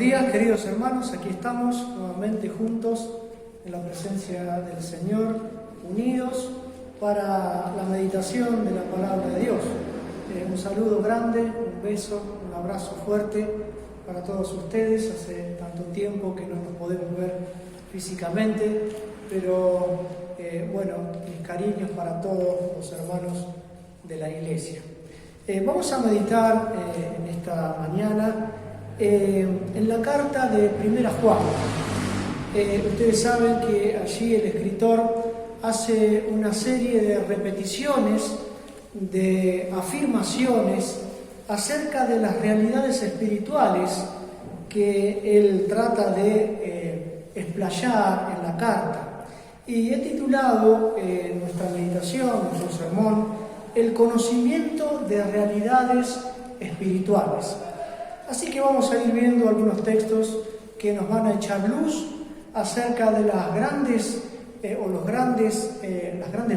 días, queridos hermanos, aquí estamos nuevamente juntos en la presencia del Señor, unidos para la meditación de la palabra de Dios. Un saludo grande, un beso, un abrazo fuerte para todos ustedes. Hace tanto tiempo que no nos podemos ver físicamente, pero mis cariños para todos los hermanos de la iglesia. Vamos a meditar en esta mañana en la carta de Primera Juan. Ustedes saben que allí el escritor hace una serie de repeticiones, de afirmaciones acerca de las realidades espirituales que él trata de explayar en la carta. Y he titulado nuestra meditación, nuestro sermón, el conocimiento de realidades espirituales. Así que vamos a ir viendo algunos textos que nos van a echar luz acerca de las grandes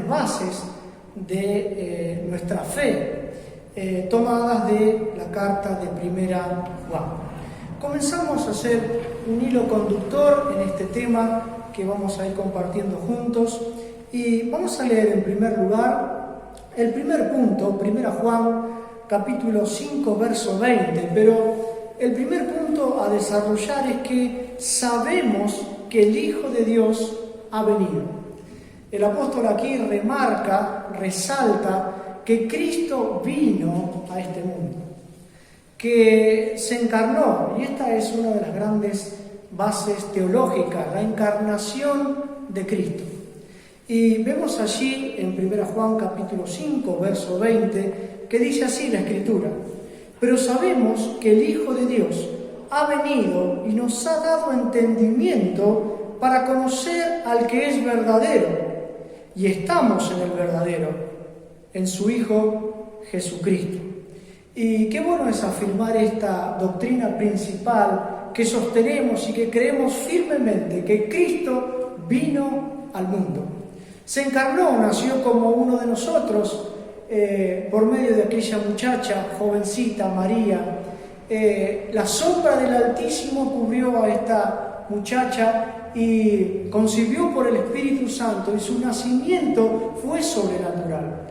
bases de nuestra fe, tomadas de la carta de Primera Juan. Comenzamos a hacer un hilo conductor en este tema que vamos a ir compartiendo juntos y vamos a leer en primer lugar el primer punto, Primera Juan, capítulo 5, verso 20, pero el primer punto a desarrollar es que sabemos que el Hijo de Dios ha venido. El apóstol aquí resalta que Cristo vino a este mundo, que se encarnó, y esta es una de las grandes bases teológicas, la encarnación de Cristo. Y vemos allí en 1 Juan capítulo 5, verso 20, que dice así la Escritura: pero sabemos que el Hijo de Dios ha venido y nos ha dado entendimiento para conocer al que es verdadero, y estamos en el verdadero, en su Hijo Jesucristo. Y qué bueno es afirmar esta doctrina principal que sostenemos y que creemos firmemente, que Cristo vino al mundo. Se encarnó, nació como uno de nosotros, por medio de aquella muchacha, jovencita, María. La sombra del Altísimo cubrió a esta muchacha y concibió por el Espíritu Santo, y su nacimiento fue sobrenatural.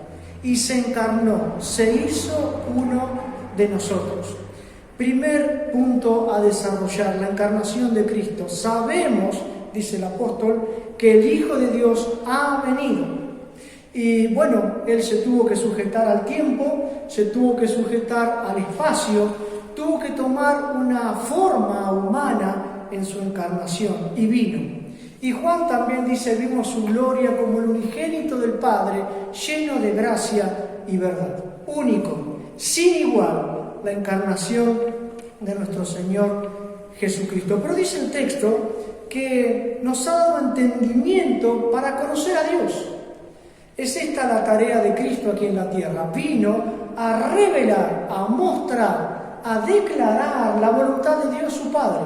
Y se encarnó, se hizo uno de nosotros. Primer punto a desarrollar, la encarnación de Cristo. Sabemos, dice el apóstol, que el Hijo de Dios ha venido. Y bueno, Él se tuvo que sujetar al tiempo, se tuvo que sujetar al espacio, tuvo que tomar una forma humana en su encarnación, y vino. Y Juan también dice: vimos su gloria como el unigénito del Padre, lleno de gracia y verdad. Único, sin igual, la encarnación de nuestro Señor Jesucristo. Pero dice el texto que nos ha dado entendimiento para conocer a Dios. Es esta la tarea de Cristo aquí en la tierra. Vino a revelar, a mostrar, a declarar la voluntad de Dios su Padre.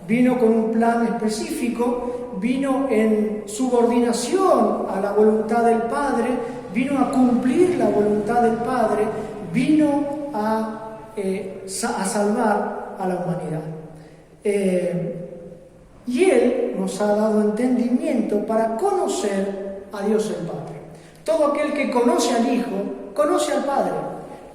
Vino con un plan específico, vino en subordinación a la voluntad del Padre, vino a cumplir la voluntad del Padre, vino a salvar a la humanidad. Y Él nos ha dado entendimiento para conocer a Dios el Padre. Todo aquel que conoce al Hijo, conoce al Padre.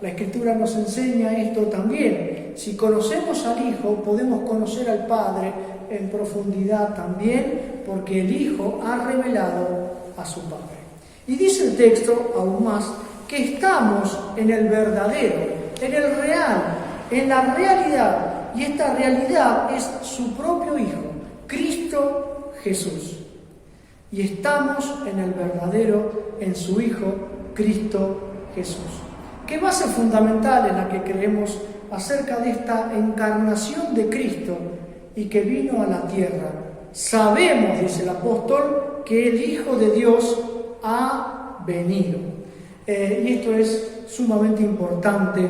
La Escritura nos enseña esto también. Si conocemos al Hijo, podemos conocer al Padre en profundidad también, porque el Hijo ha revelado a su Padre. Y dice el texto aún más que estamos en el verdadero, en el real, en la realidad. Y esta realidad es su propio Hijo, Cristo Jesús. Y estamos en el verdadero, en su Hijo, Cristo Jesús. ¿Qué base fundamental en la que creemos acerca de esta encarnación de Cristo y que vino a la tierra? Sabemos, dice el apóstol, que el Hijo de Dios ha venido. Y esto es sumamente importante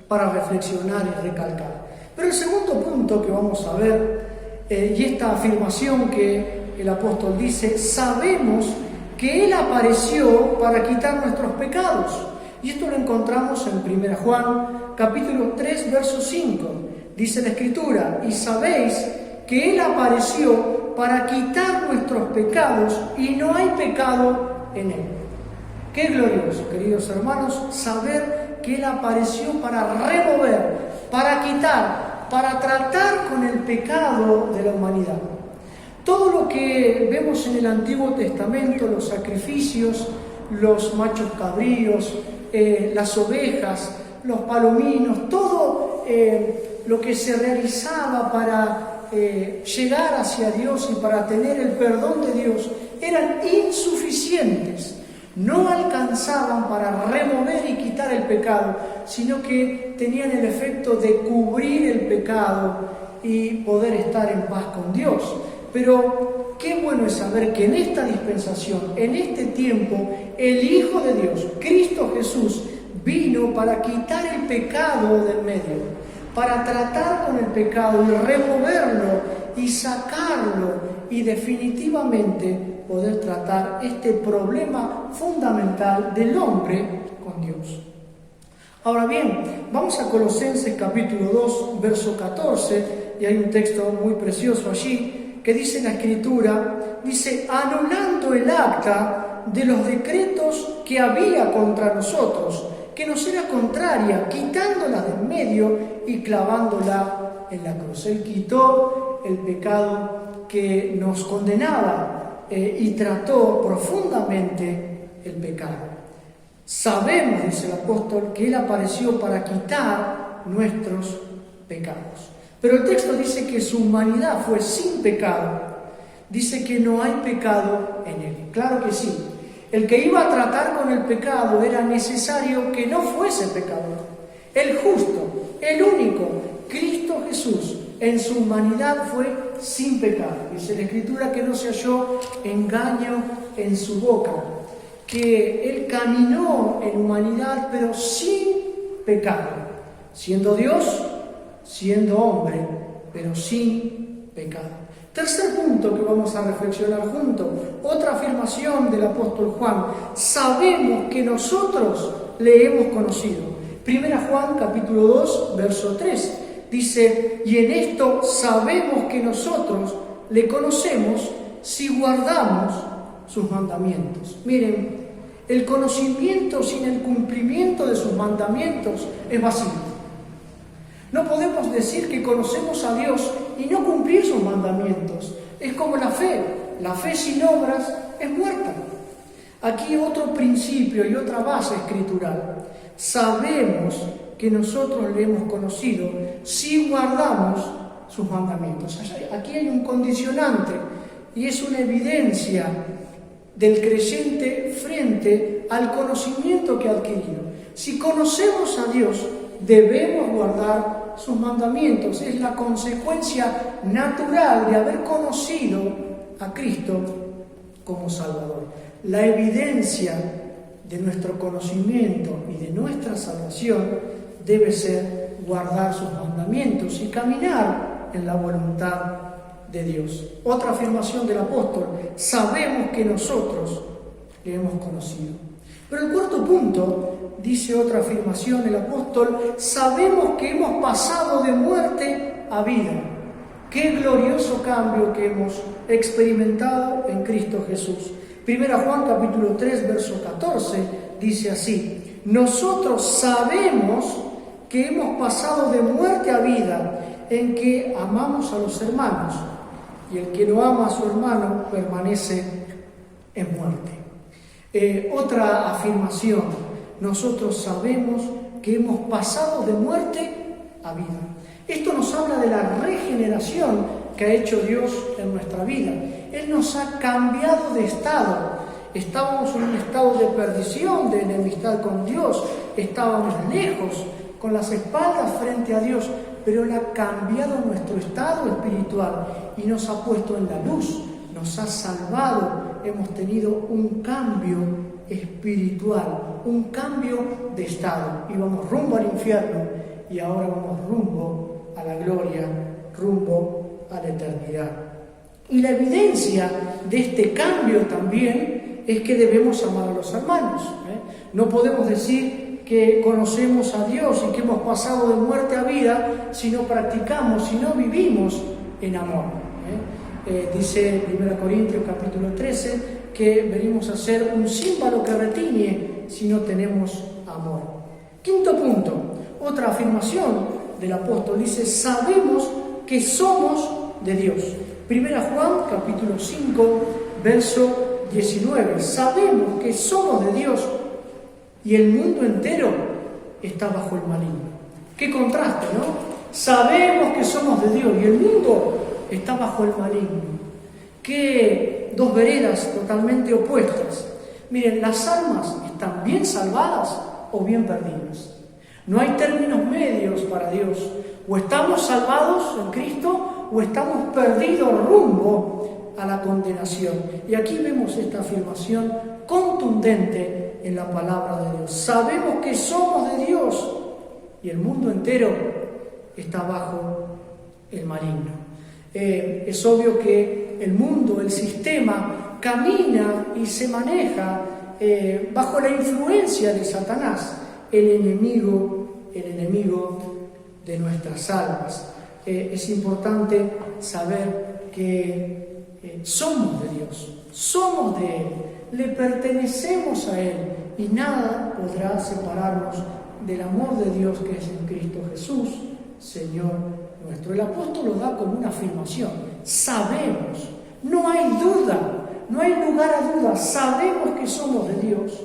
para reflexionar y recalcar. Pero el segundo punto que vamos a ver, y esta afirmación que el apóstol dice: sabemos que Él apareció para quitar nuestros pecados. Y esto lo encontramos en 1 Juan, capítulo 3, verso 5. Dice la Escritura, y sabéis que Él apareció para quitar nuestros pecados y no hay pecado en Él. Qué glorioso, queridos hermanos, saber que Él apareció para remover, para quitar, para tratar con el pecado de la humanidad. Todo lo que vemos en el Antiguo Testamento, los sacrificios, los machos cabríos, las ovejas, los palominos, todo lo que se realizaba para llegar hacia Dios y para tener el perdón de Dios, eran insuficientes. No alcanzaban para remover y quitar el pecado, sino que tenían el efecto de cubrir el pecado y poder estar en paz con Dios. Pero qué bueno es saber que en esta dispensación, en este tiempo, el Hijo de Dios, Cristo Jesús, vino para quitar el pecado del medio, para tratar con el pecado y removerlo y sacarlo y definitivamente poder tratar este problema fundamental del hombre con Dios. Ahora bien, vamos a Colosenses capítulo 2, verso 14, y hay un texto muy precioso allí que dice la Escritura, dice, anulando el acta de los decretos que había contra nosotros, que nos era contraria, quitándola del medio y clavándola en la cruz. Él quitó el pecado que nos condenaba y trató profundamente el pecado. Sabemos, dice el apóstol, que Él apareció para quitar nuestros pecados. Pero el texto dice que su humanidad fue sin pecado. Dice que no hay pecado en Él. Claro que sí. El que iba a tratar con el pecado era necesario que no fuese pecador. El justo, el único, Cristo Jesús, en su humanidad fue sin pecado. Dice la Escritura que no se halló engaño en su boca, que Él caminó en humanidad pero sin pecado, siendo Dios, siendo hombre, pero sin pecado. Tercer punto que vamos a reflexionar juntos, otra afirmación del apóstol Juan, sabemos que nosotros le hemos conocido. Primera Juan capítulo 2, verso 3, dice, y en esto sabemos que nosotros le conocemos si guardamos sus mandamientos. Miren, el conocimiento sin el cumplimiento de sus mandamientos es vacío. No podemos decir que conocemos a Dios y no cumplir sus mandamientos. Es como la fe. La fe sin obras es muerta. Aquí otro principio y otra base escritural. Sabemos que nosotros le hemos conocido si guardamos sus mandamientos. Aquí hay un condicionante y es una evidencia del creyente frente al conocimiento que ha adquirido. Si conocemos a Dios, debemos guardar sus mandamientos. Es la consecuencia natural de haber conocido a Cristo como Salvador. La evidencia de nuestro conocimiento y de nuestra salvación debe ser guardar sus mandamientos y caminar en la voluntad de Dios. Otra afirmación del apóstol, sabemos que nosotros le hemos conocido. Pero el cuarto punto, dice otra afirmación el apóstol, sabemos que hemos pasado de muerte a vida. Qué glorioso cambio que hemos experimentado en Cristo Jesús. Primera Juan capítulo 3, verso 14, dice así, nosotros sabemos que hemos pasado de muerte a vida en que amamos a los hermanos, y el que no ama a su hermano permanece en muerte. Otra afirmación, nosotros sabemos que hemos pasado de muerte a vida. Esto nos habla de la regeneración que ha hecho Dios en nuestra vida. Él nos ha cambiado de estado. Estábamos en un estado de perdición, de enemistad con Dios. Estábamos lejos, con las espaldas frente a Dios, pero Él ha cambiado nuestro estado espiritual y nos ha puesto en la luz, nos ha salvado. Hemos tenido un cambio espiritual, un cambio de estado. Íbamos rumbo al infierno y ahora vamos rumbo a la gloria, rumbo a la eternidad. Y la evidencia de este cambio también es que debemos amar a los hermanos. No podemos decir que conocemos a Dios y que hemos pasado de muerte a vida si no practicamos, si no vivimos en amor. Dice 1 Corintios capítulo 13 que venimos a ser un címbalo que retiñe si no tenemos amor. Quinto punto, otra afirmación del apóstol dice: sabemos que somos de Dios. 1 Juan capítulo 5 verso 19. Sabemos que somos de Dios y el mundo entero está bajo el maligno. Qué contraste, ¿no? Sabemos que somos de Dios y el mundo está bajo el maligno. Qué dos veredas totalmente opuestas. Miren, las almas están bien salvadas o bien perdidas. No hay términos medios para Dios. O estamos salvados en Cristo o estamos perdidos rumbo a la condenación. Y aquí vemos esta afirmación contundente en la palabra de Dios. Sabemos que somos de Dios y el mundo entero está bajo el maligno. Es obvio que el mundo, el sistema, camina y se maneja bajo la influencia de Satanás, el enemigo de nuestras almas. Es importante saber que somos de Dios, somos de Él, le pertenecemos a Él y nada podrá separarnos del amor de Dios que es en Cristo Jesús, Señor nuestro. El apóstol lo da como una afirmación: sabemos, no hay duda, no hay lugar a duda, sabemos que somos de Dios,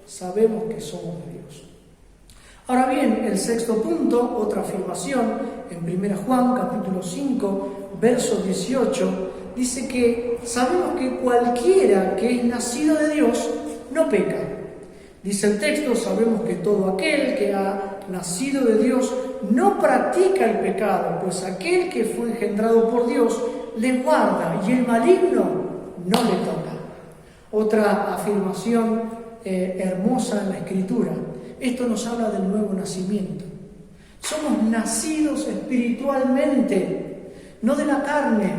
sabemos que somos de Dios. Ahora bien, el sexto punto, otra afirmación, en 1 Juan capítulo 5, verso 18, dice que sabemos que cualquiera que es nacido de Dios no peca. Dice el texto: sabemos que todo aquel que ha nacido de Dios no practica el pecado, pues aquel que fue engendrado por Dios le guarda y el maligno no le toca. Otra afirmación hermosa en la Escritura. Esto nos habla del nuevo nacimiento. Somos nacidos espiritualmente, no de la carne,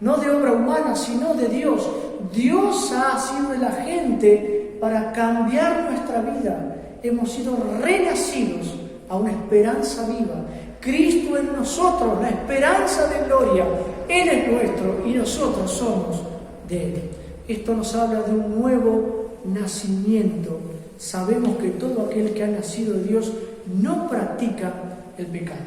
no de obra humana, sino de Dios. Dios ha sido el agente para cambiar nuestra vida. Hemos sido renacidos a una esperanza viva. Cristo en nosotros, la esperanza de gloria. Él es nuestro y nosotros somos de Él. Esto nos habla de un nuevo nacimiento. Sabemos que todo aquel que ha nacido de Dios no practica el pecado.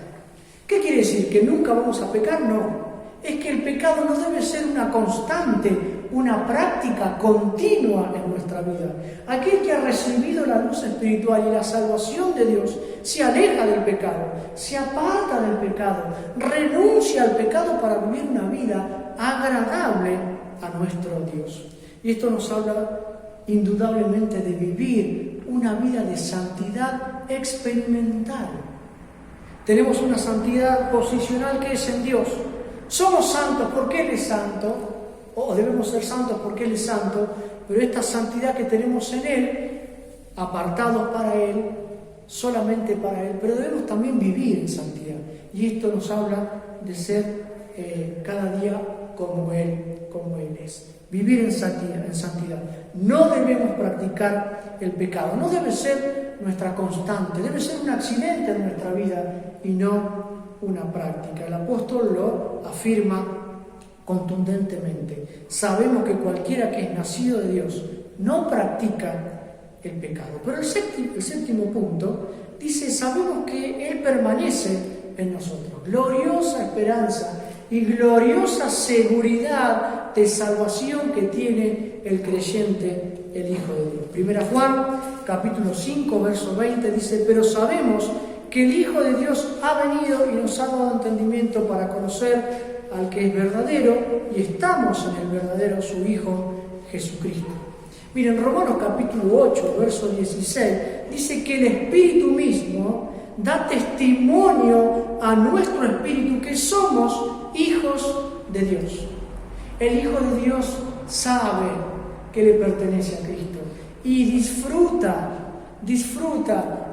¿Qué quiere decir? ¿Que nunca vamos a pecar? No. Es que el pecado no debe ser una constante, una práctica continua en nuestra vida. Aquel que ha recibido la luz espiritual y la salvación de Dios se aleja del pecado, se aparta del pecado, renuncia al pecado para vivir una vida agradable a nuestro Dios. Y esto nos habla indudablemente de vivir una vida de santidad experimental. Tenemos una santidad posicional que es en Dios. Somos santos porque Él es santo, o debemos ser santos porque Él es santo, pero esta santidad que tenemos en Él, apartados para Él, solamente para Él, pero debemos también vivir en santidad. Y esto nos habla de ser cada día como Él es. Vivir en santidad. No debemos practicar el pecado. No debe ser nuestra constante. Debe ser un accidente en nuestra vida y no una práctica. El apóstol lo afirma contundentemente. Sabemos que cualquiera que es nacido de Dios no practica el pecado. Pero el séptimo punto dice: sabemos que Él permanece en nosotros. Gloriosa esperanza y gloriosa seguridad de salvación que tiene el creyente, el Hijo de Dios. 1 Juan, capítulo 5, verso 20, dice: pero sabemos que el Hijo de Dios ha venido y nos ha dado entendimiento para conocer al que es verdadero, y estamos en el verdadero, su Hijo Jesucristo. Miren, Romanos capítulo 8, verso 16, dice que el Espíritu mismo da testimonio a nuestro espíritu que somos hijos de Dios. El Hijo de Dios sabe que le pertenece a Cristo y disfruta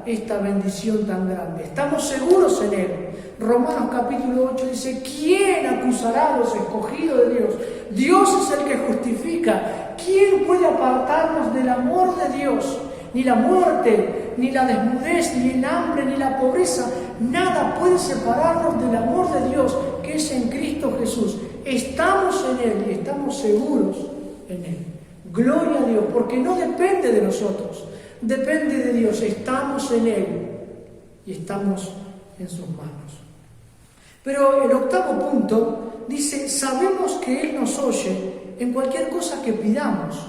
esta bendición tan grande. Estamos seguros en Él. Romanos capítulo 8 dice: ¿quién acusará a los escogidos de Dios? Dios es el que justifica. ¿Quién puede apartarnos del amor de Dios? Ni la muerte, ni la desnudez, ni el hambre, ni la pobreza, nada puede separarnos del amor de Dios que es en Cristo Jesús. Estamos en Él y estamos seguros en Él. Gloria a Dios, porque no depende de nosotros, depende de Dios. Estamos en Él y estamos en sus manos. Pero el octavo punto dice, sabemos que Él nos oye en cualquier cosa que pidamos.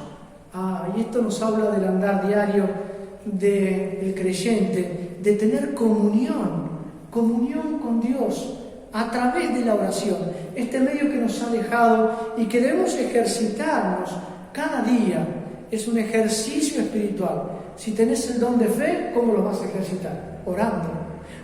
Y esto nos habla del andar diario del creyente, de tener comunión con Dios a través de la oración. Este medio que nos ha dejado y que debemos ejercitarnos cada día. Es un ejercicio espiritual. Si tenés el don de fe, ¿cómo lo vas a ejercitar? Orando.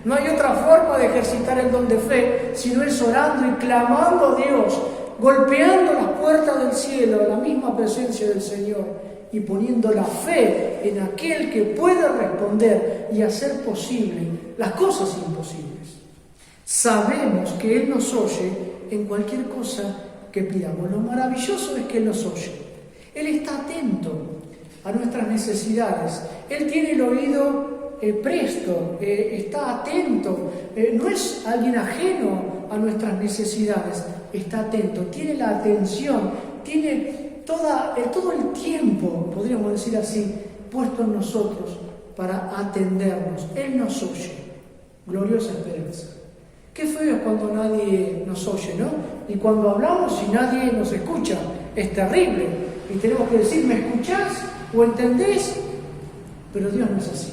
No hay otra forma de ejercitar el don de fe, sino es orando y clamando a Dios, golpeando las puertas del cielo, la misma presencia del Señor, y poniendo la fe en aquel que puede responder y hacer posible las cosas imposibles. Sabemos que Él nos oye en cualquier cosa que pidamos. Lo maravilloso es que Él nos oye. Él está atento a nuestras necesidades. Él tiene el oído presto, está atento. No es alguien ajeno a nuestras necesidades. Está atento, tiene la atención, tiene todo el tiempo, podríamos decir así, puesto en nosotros para atendernos. Él nos oye. Gloriosa esperanza. Qué feo es cuando nadie nos oye, ¿no? Y cuando hablamos y nadie nos escucha. Es terrible. Y tenemos que decir, ¿me escuchás o entendés? Pero Dios no es así.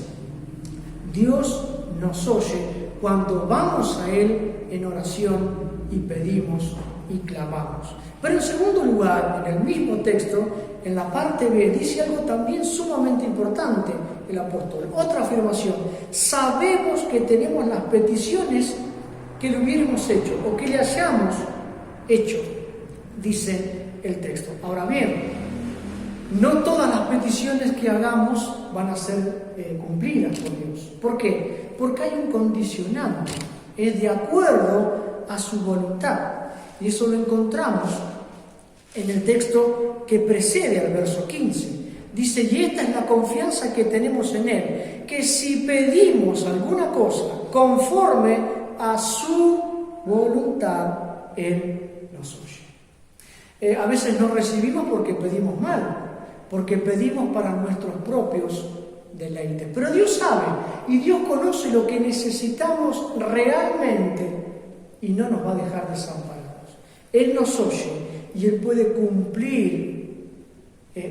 Dios nos oye cuando vamos a Él en oración y pedimos y clamamos. Pero en segundo lugar, en el mismo texto, en la parte B, dice algo también sumamente importante el apóstol. Otra afirmación. Sabemos que tenemos las peticiones que le hubiéramos hecho o que le hayamos hecho, dice el texto. Ahora bien, no todas las peticiones que hagamos van a ser cumplidas por Dios. ¿Por qué? Porque hay un condicionante. Es de acuerdo a su voluntad. Y eso lo encontramos en el texto que precede al verso 15. Dice, y esta es la confianza que tenemos en Él, que si pedimos alguna cosa conforme a su voluntad, Él nos oye. A veces no recibimos porque pedimos mal, porque pedimos para nuestros propios deleites. Pero Dios sabe y Dios conoce lo que necesitamos realmente y no nos va a dejar desamparados. Él nos oye y Él puede cumplir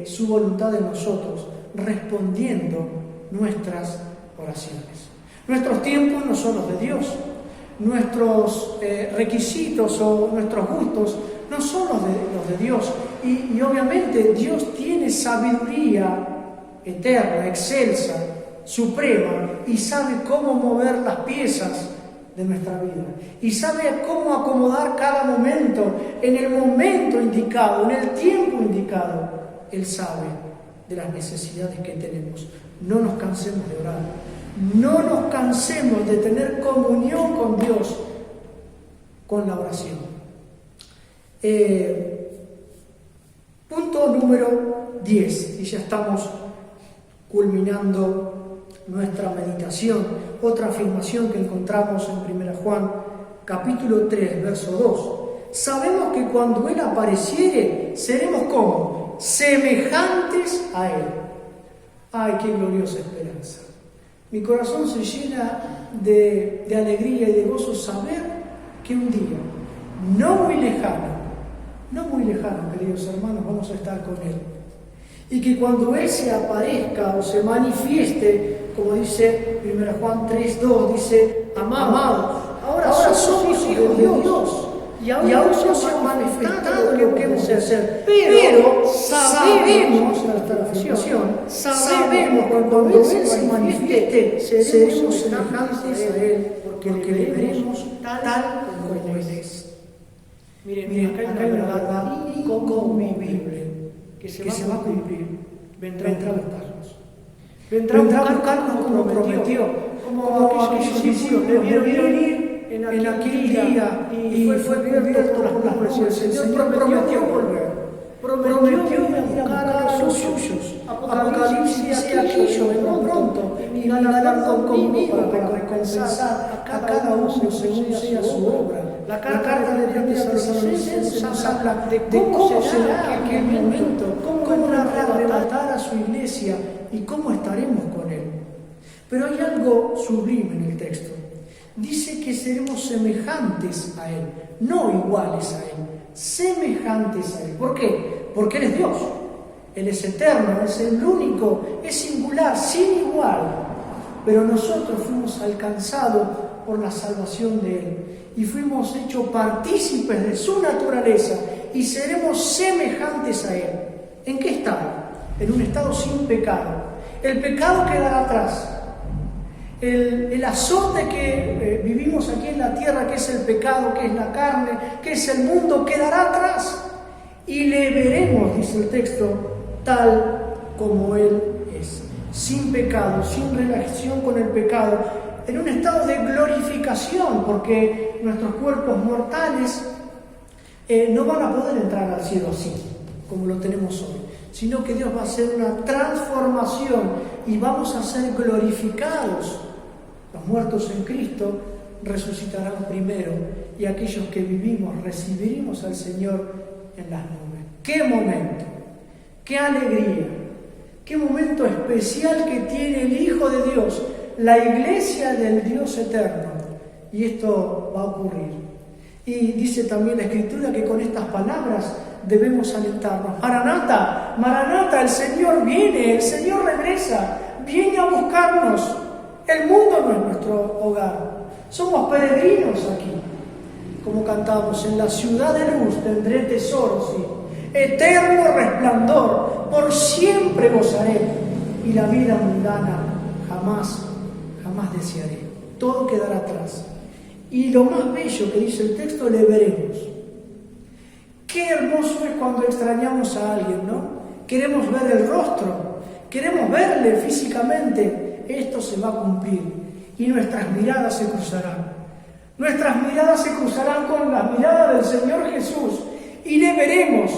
su voluntad en nosotros, respondiendo nuestras oraciones. Nuestros tiempos no son los de Dios. Nuestros requisitos o nuestros gustos no son los de Dios. Y obviamente Dios tiene sabiduría eterna, excelsa, suprema, y sabe cómo mover las piezas de nuestra vida. Y sabe cómo acomodar cada momento en el momento indicado, en el tiempo indicado. Él sabe de las necesidades que tenemos. No nos cansemos de orar. No nos cansemos de tener comunión con Dios con la oración. Punto número 10, y ya estamos culminando nuestra meditación. Otra afirmación que encontramos en 1 Juan capítulo 3, verso 2. Sabemos que cuando Él apareciere, seremos como semejantes a Él. ¡Ay, qué gloriosa esperanza! Mi corazón se llena de alegría y de gozo saber que un día, no muy lejano, queridos hermanos, vamos a estar con Él. Y que cuando Él se aparezca o se manifieste, como dice 1 Juan 3:2, dice, amados, ahora somos hijos de Dios. Y aún no se ha manifestado lo que hemos de hacer. Pero sabemos, nuestra afirmación, sabemos que cuando Él se manifieste, seremos semejantes a Él, porque le veremos tal como Él es. Miren, acá hay una verdad inconmovible que se va a cumplir. Vendrá a buscarnos. Vendrá a buscarnos como prometió. Como aquellos discípulos le vieron ir en aquel día y fue cubierto por las nubes. El Señor prometió volver. Prometió buscar a los suyos. Apocalipsis dice aquí, yo vengo pronto, y mi galardón conmigo para recompensar a cada uno según sea su obra. La carta de Tesalonicenses nos habla de cómo será aquel momento, cómo arrebatar a su iglesia y cómo estaremos con él. Pero hay algo sublime en el texto. Dice que seremos semejantes a él, no iguales a él, semejantes a él. ¿Por qué? Porque él es Dios. Él es eterno, es el único, es singular, sin igual. Pero nosotros fuimos alcanzados por la salvación de Él y fuimos hechos partícipes de su naturaleza y seremos semejantes a Él. ¿En qué estado? En un estado sin pecado. El pecado quedará atrás. El azote que vivimos aquí en la tierra, que es el pecado, que es la carne, que es el mundo, quedará atrás. Y le veremos, dice el texto, tal como Él es, sin pecado, sin relación con el pecado, en un estado de glorificación, porque nuestros cuerpos mortales no van a poder entrar al cielo así, como lo tenemos hoy, sino que Dios va a hacer una transformación y vamos a ser glorificados. Los muertos en Cristo resucitarán primero y aquellos que vivimos recibiremos al Señor en las nubes. ¡Qué momento! ¡Qué alegría! ¡Qué momento especial que tiene el Hijo de Dios, la iglesia del Dios eterno! Y esto va a ocurrir. Y dice también la Escritura que con estas palabras debemos alentarnos. Maranata, Maranata, el Señor viene, el Señor regresa, viene a buscarnos. El mundo no es nuestro hogar. Somos peregrinos aquí. Como cantamos, en la ciudad de luz tendré tesoros, sí. Eterno resplandor, por siempre gozaré, y la vida mundana jamás desearé. Todo quedará atrás. Y lo más bello que dice el texto, le veremos. Qué hermoso es cuando extrañamos a alguien, ¿no? Queremos ver el rostro, queremos verle físicamente. Esto se va a cumplir y nuestras miradas se cruzarán. Nuestras miradas se cruzarán con la mirada del Señor Jesús y le veremos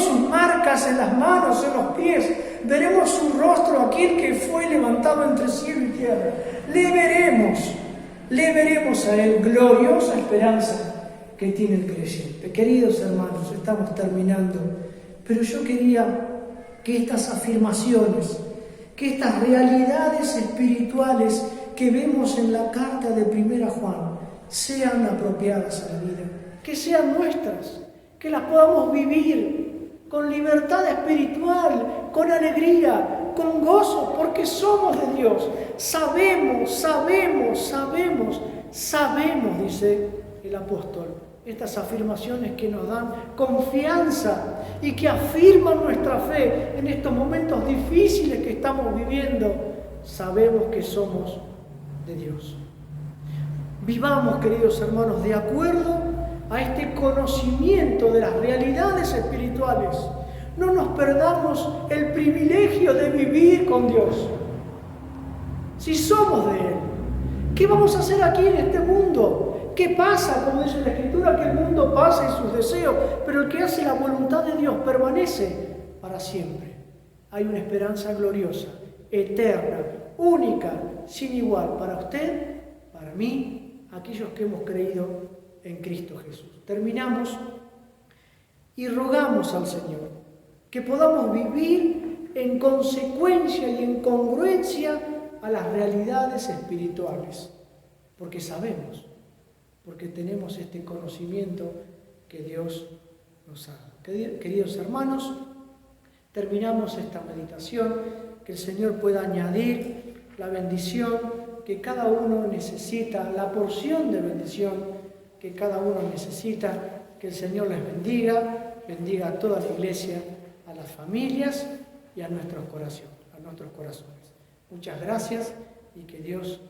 sus marcas en las manos, en los pies, veremos su rostro, aquel que fue levantado entre cielo y tierra. Le veremos a Él, gloriosa esperanza que tiene el creyente. Queridos hermanos, estamos terminando, pero yo quería que estas afirmaciones, que estas realidades espirituales que vemos en la carta de 1 Juan sean apropiadas a la vida, que sean nuestras, que las podamos vivir con libertad espiritual, con alegría, con gozo, porque somos de Dios. Sabemos, dice el apóstol, estas afirmaciones que nos dan confianza y que afirman nuestra fe en estos momentos difíciles que estamos viviendo. Sabemos que somos de Dios. Vivamos, queridos hermanos, de acuerdo a este conocimiento de las realidades espirituales. No nos perdamos el privilegio de vivir con Dios. Si somos de Él, ¿qué vamos a hacer aquí en este mundo? ¿Qué pasa? Como dice la Escritura, que el mundo pasa y sus deseos, pero el que hace la voluntad de Dios permanece para siempre. Hay una esperanza gloriosa, eterna, única, sin igual, para usted, para mí, aquellos que hemos creído en Cristo Jesús. Terminamos y rogamos al Señor que podamos vivir en consecuencia y en congruencia a las realidades espirituales, porque sabemos, porque tenemos este conocimiento que Dios nos ha dado. Queridos hermanos, terminamos esta meditación, que el Señor pueda añadir la bendición que cada uno necesita, la porción de bendición que cada uno necesita. Que el Señor les bendiga a toda la iglesia, a las familias y a nuestros corazones. Muchas gracias y que Dios